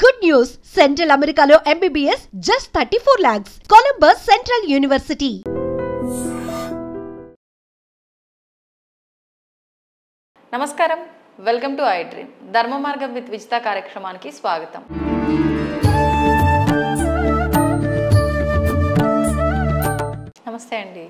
Good news! Central Americano MBBS just 34 lakhs. Columbus Central University. నమస్కారం, welcome to I dream. ధర్మ మార్గం with Vijitha కార్యక్రమానికి స్వాగతం. నమస్తే అండి.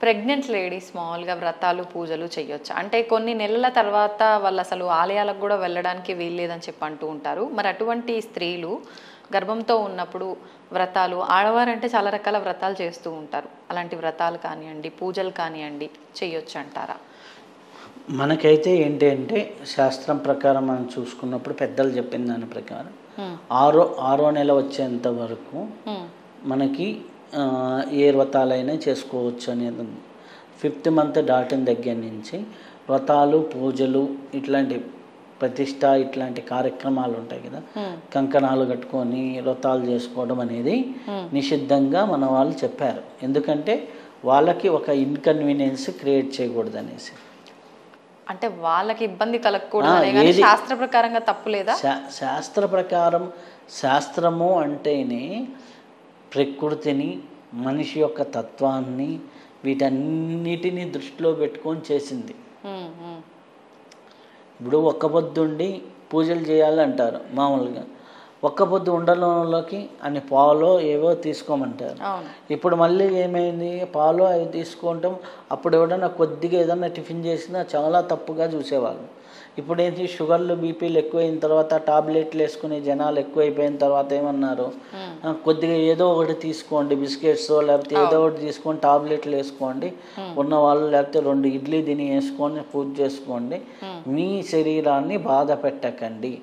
ప్రెగ్నెంట్ లేడీ స్మాల్గా వ్రతాలు పూజలు చేయొచ్చు అంటే కొన్ని నెలల తర్వాత వాళ్ళు అసలు ఆలయాలకు కూడా వెళ్ళడానికి వీల్లేదని చెప్పి అంటూ ఉంటారు. మరి అటువంటి స్త్రీలు గర్భంతో ఉన్నప్పుడు వ్రతాలు, ఆడవారంటే చాలా రకాల వ్రతాలు చేస్తూ ఉంటారు, అలాంటి వ్రతాలు కానివ్వండి పూజలు కానివ్వండి చేయొచ్చు అంటారా? మనకైతే ఏంటి అంటే శాస్త్రం ప్రకారం మనం చూసుకున్నప్పుడు పెద్దలు చెప్పిన దాని ప్రకారం ఆరో నెల వచ్చేంత వరకు మనకి ఏ వ్రతాలైనా చేసుకోవచ్చు అనేది ఉంది. 5th మంత్ దాటిన దగ్గర నుంచి వ్రతాలు పూజలు ఇట్లాంటి ప్రతిష్ట ఇట్లాంటి కార్యక్రమాలు ఉంటాయి కదా, కంకణాలు కట్టుకొని వ్రతాలు చేసుకోవడం అనేది నిషిద్ధంగా మన వాళ్ళు చెప్పారు. ఎందుకంటే వాళ్ళకి ఒక ఇన్కన్వీనియన్స్ క్రియేట్ చేయకూడదు అనేసి. అంటే వాళ్ళకి ఇబ్బంది కలగకూడదు, శాస్త్ర ప్రకారంగా తప్పు లేదా? శాస్త్ర ప్రకారం శాస్త్రము అంటేనే ప్రకృతిని, మనిషి యొక్క తత్వాన్ని వీటన్నిటిని దృష్టిలో పెట్టుకొని చేసింది. ఇప్పుడు ఒక్క పొద్దుండి పూజలు చేయాలంటారు మామూలుగా, ఒక్క పొద్దు ఉండడంలోకి అన్ని పాలు ఏవో తీసుకోమంటారు. ఇప్పుడు మళ్ళీ ఏమైంది, పాలు అవి తీసుకుంటాం. అప్పుడు ఎవడన్నా కొద్దిగా ఏదన్నా టిఫిన్ చేసినా చాలా తప్పుగా చూసేవాళ్ళు. ఇప్పుడు ఏంటి, షుగర్లు బీపీలు ఎక్కువైన తర్వాత టాబ్లెట్లు వేసుకునే జనాలు ఎక్కువైపోయిన తర్వాత ఏమన్నారు, కొద్దిగా ఏదో ఒకటి తీసుకోండి, బిస్కెట్స్ లేకపోతే ఏదో ఒకటి తీసుకొని టాబ్లెట్లు వేసుకోండి ఉన్నవాళ్ళు, లేకపోతే 2 ఇడ్లీ తిని వేసుకొని పూజ చేసుకోండి, మీ శరీరాన్ని బాధ పెట్టకండి.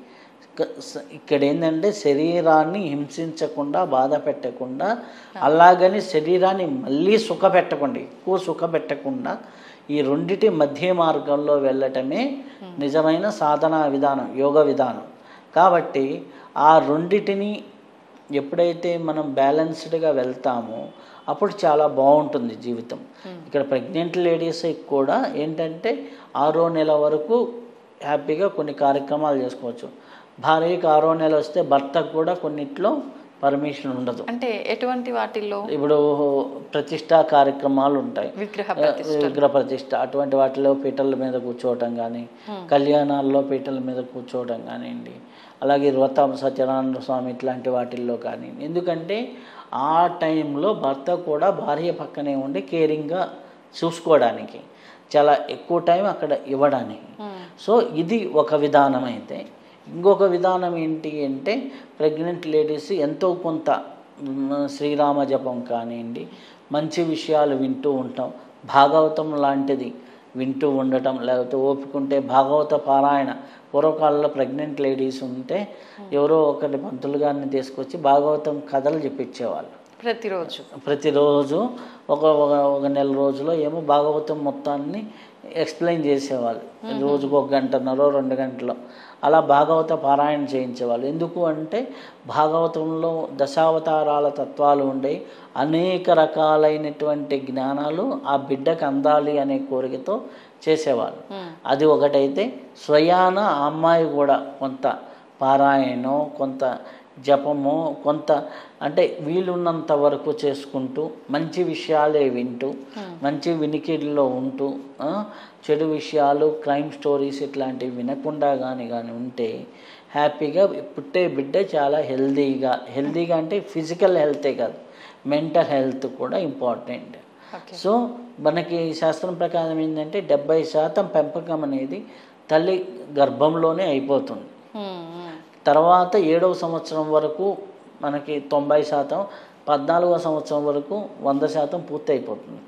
ఇక్కడ ఏంటంటే శరీరాన్ని హింసించకుండా బాధ పెట్టకుండా, అలాగని శరీరాన్ని మళ్ళీ సుఖపెట్టకండి, ఎక్కువ సుఖపెట్టకుండా ఈ రెండిటి మధ్య మార్గంలో వెళ్ళటమే నిజమైన సాధనా విధానం, యోగ విధానం. కాబట్టి ఆ రెండిటిని ఎప్పుడైతే మనం బ్యాలెన్స్డ్గా వెళ్తామో అప్పుడు చాలా బాగుంటుంది జీవితం. ఇక్కడ ప్రెగ్నెంట్ లేడీస్కి కూడా ఏంటంటే 6వ నెల వరకు హ్యాపీగా కొన్ని కార్యక్రమాలు చేసుకోవచ్చు. భార్యకి 6వ నెల వస్తే భర్తకు కూడా కొన్నిట్లో పర్మిషన్ ఉండదు. అంటే ఎటువంటి వాటిల్లో? ఇప్పుడు ప్రతిష్టా కార్యక్రమాలు ఉంటాయి, విగ్రహ ప్రతిష్ట, అటువంటి వాటిలో పీటల మీద కూర్చోవటం కానీ, కళ్యాణాల్లో పీటల మీద కూర్చోవటం కానివ్వండి, అలాగే వ్రతం సత్యనారాయణ స్వామి ఇట్లాంటి వాటిల్లో కానీ. ఎందుకంటే ఆ టైంలో భర్త కూడా భార్య పక్కనే ఉండి కేరింగ్గా చూసుకోవడానికి, చాలా ఎక్కువ టైం అక్కడ ఇవ్వడానికి. సో ఇది ఒక విధానం. అయితే ఇంకొక విధానం ఏంటి అంటే, ప్రెగ్నెంట్ లేడీస్ ఎంతో కొంత శ్రీరామ జపం కానివ్వండి, మంచి విషయాలు వింటూ ఉంటాం, భాగవతం లాంటిది వింటూ ఉండటం, లేకపోతే ఓపికంటే భాగవత పారాయణ. పూర్వకాలంలో ప్రెగ్నెంట్ లేడీస్ ఉంటే ఎవరో ఒకరి పంతులు గారిని తీసుకొచ్చి భాగవతం కథలు చెప్పించేవాళ్ళు. ప్రతిరోజు ఒక నెల రోజులో ఏమో భాగవతం మొత్తాన్ని ఎక్స్ప్లెయిన్ చేసేవాళ్ళు. రోజుకు 1 గంటన్నర 2 గంటలు అలా భాగవత పారాయణ చేయించేవాళ్ళు. ఎందుకు అంటే భాగవతంలో దశావతారాల తత్వాలు ఉండే అనేక రకాలైనటువంటి జ్ఞానాలు ఆ బిడ్డకు అందాలి అనే కోరికతో చేసేవాళ్ళు. అది ఒకటైతే, స్వయాన ఆ అమ్మాయి కూడా కొంత పారాయణం, కొంత జపము, కొంత అంటే వీలున్నంత వరకు చేసుకుంటూ మంచి విషయాలే వింటూ మంచి వినికిడిలో ఉంటూ, చెడు విషయాలు, క్రైమ్ స్టోరీస్ ఇట్లాంటివి వినకుండా కానీ ఉంటే హ్యాపీగా పుట్టే బిడ్డ చాలా హెల్దీగా అంటే ఫిజికల్ హెల్తే కాదు, మెంటల్ హెల్త్ కూడా ఇంపార్టెంట్. సో మనకి శాస్త్రం ప్రకారం ఏంటంటే 70% పెంపకం అనేది తల్లి గర్భంలోనే అయిపోతుంది. తర్వాత 7వ సంవత్సరం వరకు మనకి 90%, 14వ సంవత్సరం వరకు 100% పూర్తి అయిపోతుంది.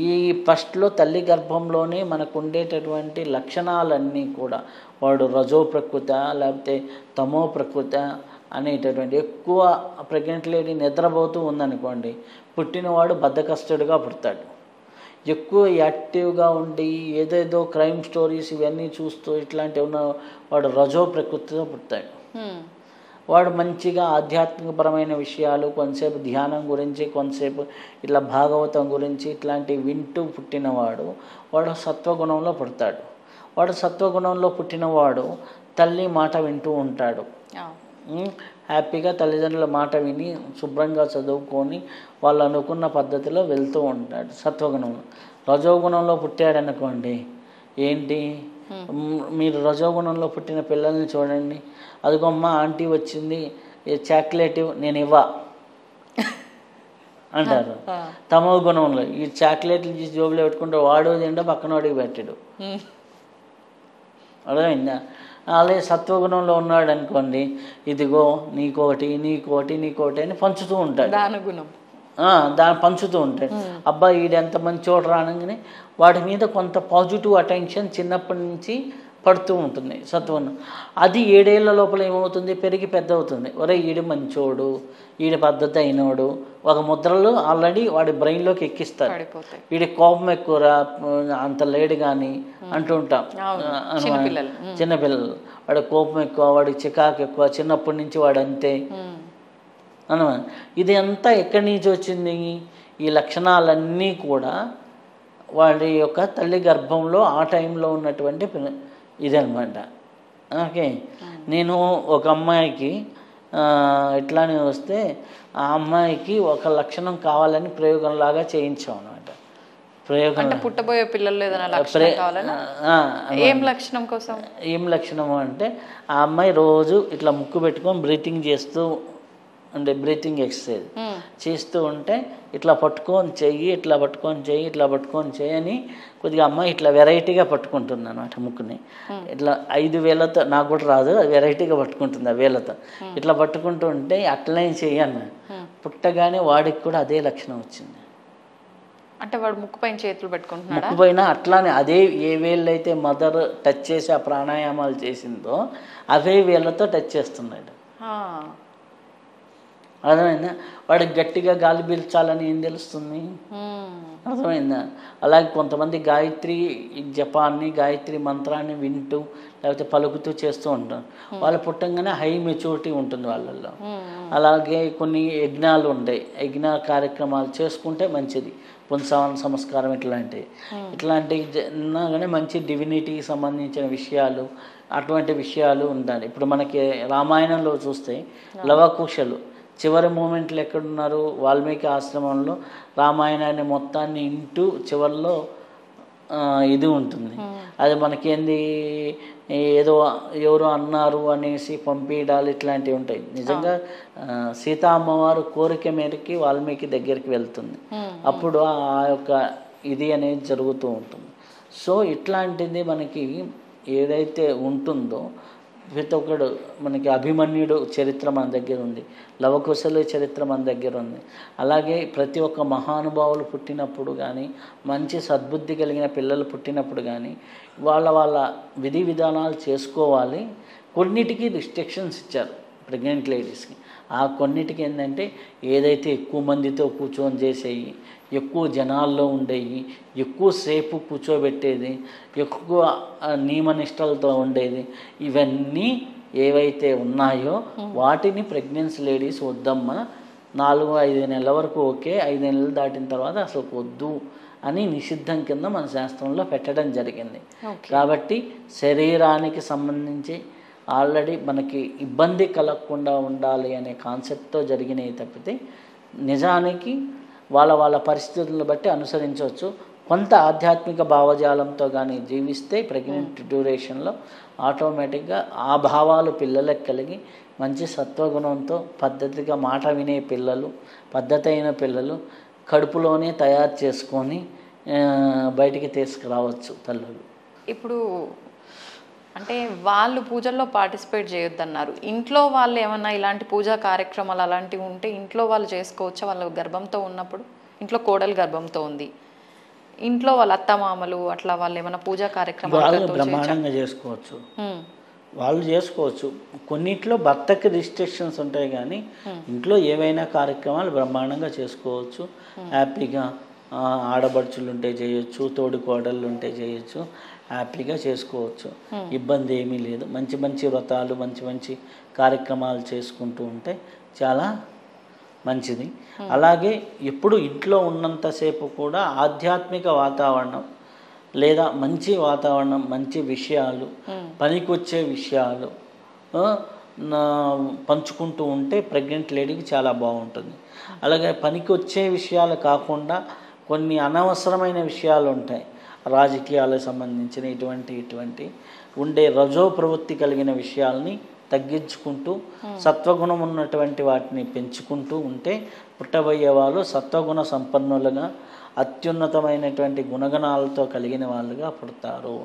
ఈ ఫస్ట్లో తల్లి గర్భంలోనే మనకు ఉండేటటువంటి లక్షణాలన్నీ కూడా, వాడు రజో ప్రకృత లేకపోతే తమో ప్రకృత అనేటటువంటి, ఎక్కువ ప్రెగ్నెంట్ లేడీ నిద్రపోతూ ఉందనుకోండి, పుట్టినవాడు బద్ధకస్తుడిగా పుడతాడు. ఎక్కువ యాక్టివ్గా ఉండి ఏదేదో క్రైమ్ స్టోరీస్ ఇవన్నీ చూస్తూ ఇట్లాంటివి ఉన్న వాడు రజో ప్రకృతితో పుడతాడు. వాడు మంచిగా ఆధ్యాత్మికపరమైన విషయాలు, కొంతసేపు ధ్యానం గురించి, కొంతసేపు ఇట్లా భాగవతం గురించి ఇట్లాంటివి వింటూ పుట్టినవాడు వాడు సత్వగుణంలో పుడతాడు. వాడు సత్వగుణంలో పుట్టినవాడు తల్లి మాట వింటూ ఉంటాడు. హ్యాపీగా తల్లిదండ్రుల మాట విని శుభ్రంగా చదువుకొని వాళ్ళు అనుకున్న పద్ధతిలో వెళ్తూ ఉంటాడు సత్వగుణంలో. రజోగుణంలో పుట్టాడనుకోండి, ఏంటి, మీరు రజోగుణంలో పుట్టిన పిల్లల్ని చూడండి, అదిగొమ్మ ఆంటీ వచ్చింది చాక్లెట్ నేను ఇవ్వ అంటారు. తమో గుణంలో ఈ చాక్లెట్లు తీసి జోబులో పెట్టుకుంటే వాడు తింటే పక్కనోడికి పెట్టాడు, అర్థమైందా? అలాగే సత్వగుణంలో ఉన్నాడు అనుకోండి, ఇదిగో నీకోటి నీకోటి నీకోటి అని పంచుతూ ఉంటాడు, దాన్ని పంచుతూ ఉంటాడు. అబ్బాయి ఈడు ఎంత మంచోడు రానగానే వాడి మీద కొంత పాజిటివ్ అటెన్షన్ చిన్నప్పటి నుంచి పడుతూ ఉంటుంది సత్వగుణం. అది 7 ఏళ్ల లోపల ఏమవుతుంది, పెరిగి పెద్ద అవుతుంది. ఒరే ఈడు మంచోడు, ఈడి పద్ధతి అయినోడు, ఒక ముద్రలు ఆల్రెడీ వాడి బ్రెయిన్లోకి ఎక్కిస్తారు. వీడి కోపం ఎక్కువరా, అంత లేడు కానీ అంటూ ఉంటాం చిన్నపిల్లలు. వాడి కోపం ఎక్కువ, వాడికి చికాకు ఎక్కువ, చిన్నప్పటి నుంచి వాడు అంతే అనమాట. ఇది అంతా ఎక్కడి నుంచి వచ్చింది? ఈ లక్షణాలన్నీ కూడా వాడి యొక్క తల్లి గర్భంలో ఆ టైంలో ఉన్నటువంటి ఇదనమాట. ఓకే, నేను ఒక అమ్మాయికి ఇట్లానే వస్తే ఆ అమ్మాయికి ఒక లక్షణం కావాలని ప్రయోగంలాగా చేయించాం అనమాట. ప్రయోగం పుట్టబోయే పిల్లలు ఏం లక్షణం కోసం, ఏం లక్షణం అంటే ఆ అమ్మాయి రోజు ఇట్లా ముక్కు పెట్టుకొని బ్రీతింగ్ చేస్తూ అంటే బ్రీతింగ్ ఎక్సర్సైజ్ చేస్తూ ఉంటే ఇట్లా పట్టుకొని చెయ్యి, ఇట్లా పట్టుకొని చెయ్యి, ఇట్లా పట్టుకొని చెయ్యి అని కొద్దిగా అమ్మాయి ఇట్లా వెరైటీగా పట్టుకుంటుంది అనమాట ముక్కుని. ఇట్లా 5 వేలతో, నాకు కూడా రాదు, వెరైటీగా పట్టుకుంటుంది ఆ వేలతో. ఇట్లా పట్టుకుంటూ ఉంటే అట్లనే చెయ్యి అన్న. పుట్టగానే వాడికి కూడా అదే లక్షణం వచ్చింది. అంటే వాడు ముక్కు పైన చేతులు పెట్టుకుంటున్నాడు, ముక్కు పైన అట్లానే అదే ఏ వేళ్ళు అయితే మదర్ టచ్ చేసి ఆ ప్రాణాయామాలు చేసిందో అవే వేళ్ళతో టచ్ చేస్తున్నాడు. అర్థమైందా? వాడికి గట్టిగా గాలి పీల్చాలని ఏం తెలుస్తుంది, అర్థమైందా? అలాగే కొంతమంది గాయత్రి జపాన్ని, గాయత్రి మంత్రాన్ని వింటూ లేకపోతే పలుకుతూ చేస్తూ ఉంటారు. వాళ్ళు పుట్టంగానే హై మెచ్యూరిటీ ఉంటుంది వాళ్ళల్లో. అలాగే కొన్ని యజ్ఞాలు ఉంటాయి, యజ్ఞ కార్యక్రమాలు చేసుకుంటే మంచిది. పుంసవన సంస్కారం ఇట్లాంటివి కానీ మంచి డివినిటీకి సంబంధించిన విషయాలు, అటువంటి విషయాలు ఉండాలి. ఇప్పుడు మనకి రామాయణంలో చూస్తే లవకుశలు చివరి మూమెంట్లు ఎక్కడున్నారు, వాల్మీకి ఆశ్రమంలో రామాయణాన్ని మొత్తాన్ని ఇంటూ చివరిలో ఇది ఉంటుంది. అది మనకేంది, ఏదో ఎవరు అన్నారు అనేసి పంపించాలి, ఇట్లాంటివి ఉంటాయి. నిజంగా సీతా అమ్మవారు కోరిక మేరకి వాల్మీకి దగ్గరికి వెళ్తుంది, అప్పుడు ఆ యొక్క ఇది అనేది జరుగుతూ ఉంటుంది. సో ఇట్లాంటిది మనకి ఏదైతే ఉంటుందో ప్రతి ఒక్కడు, మనకి అభిమన్యుడు చరిత్ర మన దగ్గర ఉంది, లవకుశల చరిత్ర మన దగ్గర ఉంది. అలాగే ప్రతి ఒక్క మహానుభావులు పుట్టినప్పుడు కానీ, మంచి సద్బుద్ధి కలిగిన పిల్లలు పుట్టినప్పుడు కానీ వాళ్ళ విధి విధానాలు చేసుకోవాలి. కొన్నిటికి రిస్ట్రిక్షన్స్ ఇచ్చారు ప్రెగ్నెంట్ లేడీస్కి. ఆ కొన్నిటికి ఏంటంటే ఏదైతే ఎక్కువ మందితో కూర్చొని చేసేవి, ఎక్కువ జనాల్లో ఉండేవి, ఎక్కువసేపు కూర్చోబెట్టేది, ఎక్కువ నియమనిష్టలతో ఉండేది, ఇవన్నీ ఏవైతే ఉన్నాయో వాటిని ప్రెగ్నెన్సీ లేడీస్ వద్దమ్మా, 4-5 నెలల వరకు ఓకే, 5 నెలలు దాటిన తర్వాత అసలు వద్దు అని నిషిద్ధం కింద మన శాస్త్రంలో పెట్టడం జరిగింది. కాబట్టి శరీరానికి సంబంధించి ఆల్రెడీ మనకి ఇబ్బంది కలగకుండా ఉండాలి అనే కాన్సెప్ట్తో జరిగినవి తప్పితే నిజానికి వాళ్ళ పరిస్థితులను బట్టి అనుసరించవచ్చు. కొంత ఆధ్యాత్మిక భావజాలంతో కానీ జీవిస్తే ప్రెగ్నెంట్ డ్యూరేషన్లో ఆటోమేటిక్గా ఆ భావాలు పిల్లలకు కలిగి మంచి సత్వగుణంతో పద్ధతిగా మాట వినే పిల్లలు, పద్ధతి అయిన పిల్లలు కడుపులోనే తయారు చేసుకొని బయటికి తీసుకురావచ్చు తల్లులు. ఇప్పుడు అంటే వాళ్ళు పూజల్లో పార్టిసిపేట్ చేయొద్దన్నారు, ఇంట్లో వాళ్ళు ఏమన్నా ఇలాంటి పూజా కార్యక్రమాలు అలాంటివి ఉంటే ఇంట్లో వాళ్ళు చేసుకోవచ్చా? వాళ్ళ గర్భంతో ఉన్నప్పుడు, ఇంట్లో కోడలు గర్భంతో ఉంది, ఇంట్లో వాళ్ళ అత్తమామలు అట్లా వాళ్ళు ఏమైనా పూజా కార్యక్రమాలు బ్రహ్మాండంగా చేసుకోవచ్చు, వాళ్ళు చేసుకోవచ్చు. కొన్నిట్లో భర్తకి రిస్ట్రిక్షన్స్ ఉంటాయి కానీ ఇంట్లో ఏవైనా కార్యక్రమాలు బ్రహ్మాండంగా చేసుకోవచ్చు. హ్యాపీగా ఆడబడుచులు ఉంటే చేయొచ్చు, తోడి కోడళ్ళు ఉంటే చేయొచ్చు, హ్యాపీగా చేసుకోవచ్చు, ఇబ్బంది ఏమీ లేదు. మంచి మంచి వ్రతాలు, మంచి మంచి కార్యక్రమాలు చేసుకుంటూ ఉంటే చాలా మంచిది. అలాగే ఎప్పుడు ఇంట్లో ఉన్నంతసేపు కూడా ఆధ్యాత్మిక వాతావరణం లేదా మంచి వాతావరణం, మంచి విషయాలు, పనికొచ్చే విషయాలు పంచుకుంటూ ఉంటే ప్రెగ్నెంట్ లేడీకి చాలా బాగుంటుంది. అలాగే పనికి వచ్చే విషయాలు కాకుండా కొన్ని అనవసరమైన విషయాలు ఉంటాయి, రాజకీయాలకు సంబంధించిన ఇటువంటి ఉండే రజో ప్రవృత్తి కలిగిన విషయాల్ని తగ్గించుకుంటూ సత్వగుణం ఉన్నటువంటి వాటిని పెంచుకుంటూ ఉంటే పుట్టబోయే వాళ్ళు సత్వగుణ సంపన్నులుగా అత్యున్నతమైనటువంటి గుణగణాలతో కలిగిన వాళ్ళుగా పుడతారు.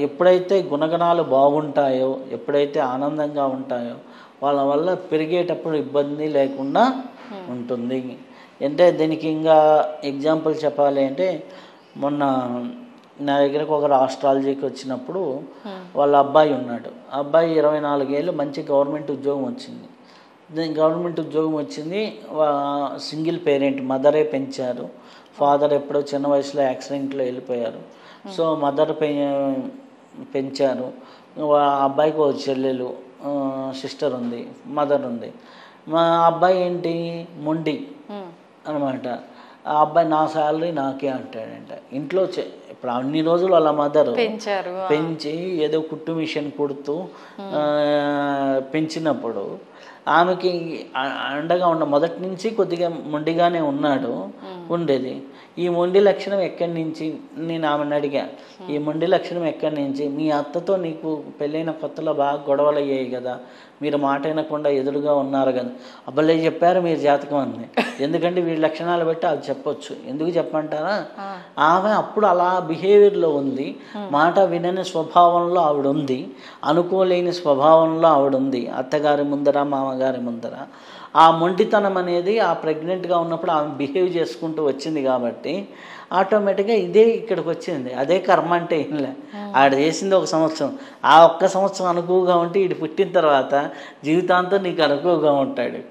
ఎప్పుడైతే గుణగణాలు బాగుంటాయో, ఎప్పుడైతే ఆనందంగా ఉంటాయో వాళ్ళ వల్ల పెరిగేటప్పుడు ఇబ్బంది లేకుండా ఉంటుంది. అంటే దీనికి ఇంకా ఎగ్జాంపుల్ చెప్పాలి అంటే, మొన్న నా దగ్గరకు ఒకరు ఆస్ట్రాలజీకి వచ్చినప్పుడు వాళ్ళ అబ్బాయి ఉన్నాడు. ఆ అబ్బాయి 24 ఏళ్ళు మంచి గవర్నమెంట్ ఉద్యోగం వచ్చింది. గవర్నమెంట్ ఉద్యోగం వచ్చింది, సింగిల్ పేరెంట్, మదరే పెంచారు. ఫాదర్ ఎప్పుడో చిన్న వయసులో యాక్సిడెంట్లో వెళ్ళిపోయారు. సో మదర్ పెంచారు. అబ్బాయికి ఒక చెల్లెలు, సిస్టర్ ఉంది, మదర్ ఉంది. మా అబ్బాయి ఏంటి మొండి అనమాట. ఆ అబ్బాయి నా శాలరీ నాకే అంటాడంట. ఇంట్లో ఇప్పుడు అన్ని రోజులు వాళ్ళ మదర్ పెంచి ఏదో కుట్టు మిషన్ కుడుతూ పెంచినప్పుడు ఆమెకి అండగా మొదటి నుంచి కొద్దిగా మొండిగానే ఉండేది. ఈ మొండి లక్షణం ఎక్కడి నుంచి, నేను ఆమెను అడిగా, ఈ మొండి లక్షణం ఎక్కడి నుంచి? మీ అత్తతో నీకు పెళ్ళైన కొత్తలో బాగా గొడవలు అయ్యాయి కదా, మీరు మాట వినకుండా ఎదురుగా ఉన్నారు కదా. అబ్బలే చెప్పారు మీరు జాతకం అంది. ఎందుకంటే వీడి లక్షణాలు బట్టి అది చెప్పొచ్చు. ఎందుకు చెప్పంటారా, ఆమె అప్పుడు అలా బిహేవియర్లో ఉంది, మాట వినని స్వభావంలో ఆవిడ ఉంది, అనుకోలేని స్వభావంలో ఆవిడ ఉంది, అత్తగారి ముందర మామగారి ముందర. ఆ మొండితనం అనేది ఆ ప్రెగ్నెంట్గా ఉన్నప్పుడు ఆమె బిహేవ్ చేసుకుంటూ వచ్చింది కాబట్టి ఆటోమేటిక్గా ఇదే ఇక్కడికి వచ్చింది. అదే కర్మ అంటే ఏంలే, ఆడ చేసింది 1 సంవత్సరం, ఆ 1 సంవత్సరం అనుకువగా ఉంటే ఇటు పుట్టిన తర్వాత జీవితాంతం నీకు అనుకువగా ఉంటాడు.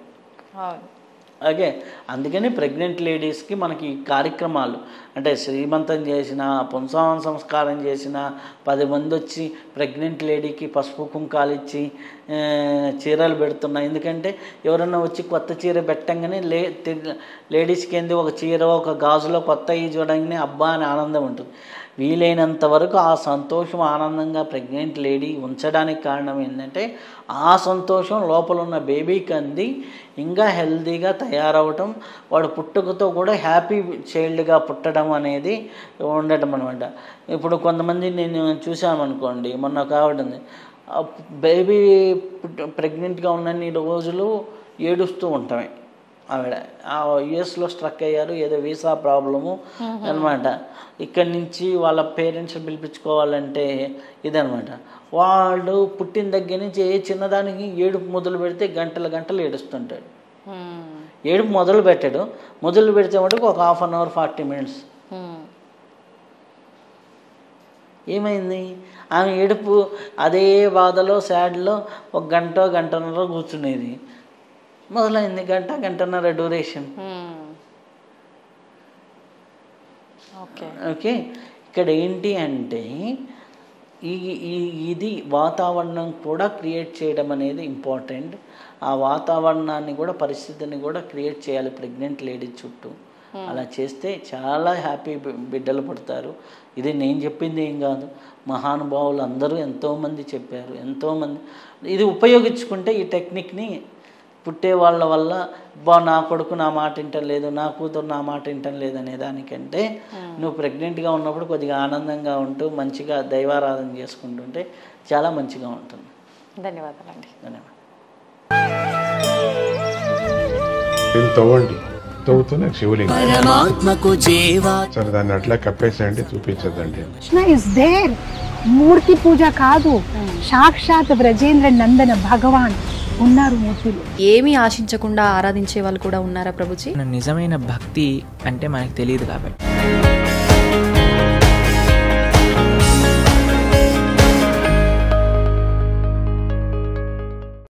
ఓకే, అందుకని ప్రెగ్నెంట్ లేడీస్కి మనకి కార్యక్రమాలు అంటే శ్రీమంతం చేసిన, పుంసావన సంస్కారం చేసిన, 10 మంది వచ్చి ప్రెగ్నెంట్ లేడీకి పసుపు కుంకాలు ఇచ్చి చీరలు పెడుతున్నాయి. ఎందుకంటే ఎవరన్నా వచ్చి కొత్త చీర పెట్టంగానే లేడీస్కి ఏంది ఒక చీర, ఒక గాజులో కొత్త చూడంగానే అబ్బా అని ఆనందం ఉంటుంది. వీలైనంత వరకు ఆ సంతోషం, ఆనందంగా ప్రెగ్నెంట్ లేడీ ఉంచడానికి కారణం ఏంటంటే ఆ సంతోషం లోపల ఉన్న బేబీకి అంది ఇంకా హెల్తీగా తయారవటం, వాడు పుట్టుకతో కూడా హ్యాపీ చైల్డ్గా పుట్టడం అనేది ఉండటం అనమాట. ఇప్పుడు కొంతమంది నేను చూసామనుకోండి, మొన్న ఒక ఆవిడ ఉంది, బేబీ ప్రెగ్నెంట్గా ఉన్నన్ని రోజులు ఏడుస్తూ ఉంటామే. ఆవిడ యుఎస్లో స్ట్రక్ అయ్యారు, ఏదో వీసా ప్రాబ్లము అనమాట. ఇక్కడి నుంచి వాళ్ళ పేరెంట్స్ పిలిపించుకోవాలంటే ఇదనమాట. వాళ్ళు పుట్టిన దగ్గర నుంచి ఏ చిన్నదానికి ఏడుపు మొదలు పెడితే గంటలు ఏడుస్తుంటాడు. ఏడుపు మొదలు పెడితే మటుకు ఒక 1/2 అవర్ 40 మినిట్స్. ఏమైంది, ఆమె ఏడుపు అదే బాధలో సాడ్లో 1 గంటన్నర కూర్చునేది, మొదలైంది గంటన్నర డ్యూరేషన్. ఓకే, ఇక్కడ ఏంటి అంటే ఇది వాతావరణం కూడా క్రియేట్ చేయడం అనేది ఇంపార్టెంట్. ఆ వాతావరణాన్ని కూడా, పరిస్థితిని కూడా క్రియేట్ చేయాలి ప్రెగ్నెంట్ లేడీ చుట్టూ. అలా చేస్తే చాలా హ్యాపీ బిడ్డలు పుడతారు. ఇది నేను చెప్పింది ఏం కాదు, మహానుభావులు అందరూ ఎంతోమంది చెప్పారు, ఎంతోమంది. ఇది ఉపయోగించుకుంటే ఈ టెక్నిక్ని పుట్టే వాళ్ళ వల్ల నా కొడుకు నా మాట వింటం లేదు, నా కూతురు నా మాట వింటం లేదు అనే దానికంటే నువ్వు ప్రెగ్నెంట్గా ఉన్నప్పుడు కొద్దిగా ఆనందంగా ఉంటూ మంచిగా దైవారాధన చేసుకుంటుంటే చాలా మంచిగా ఉంటుంది. ధన్యవాదాలండి. తవ్వుతున్న శివలింగం సరే, దాన్ని అట్లా కప్పేసేయండి, చూపించదండి. కృష్ణ ఇస్ దేర్, మూర్తి పూజ కాదు, సాక్షాత్ బ్రజేంద్ర నందన భగవాన్ ఉన్నారు మూర్తిలో. ఏమీ ఆశించకుండా ఆరాధించే వాళ్ళు కూడా ఉన్నారా ప్రభుజీ? నిజమైన భక్తి అంటే మనకు తెలియదు కాబట్టి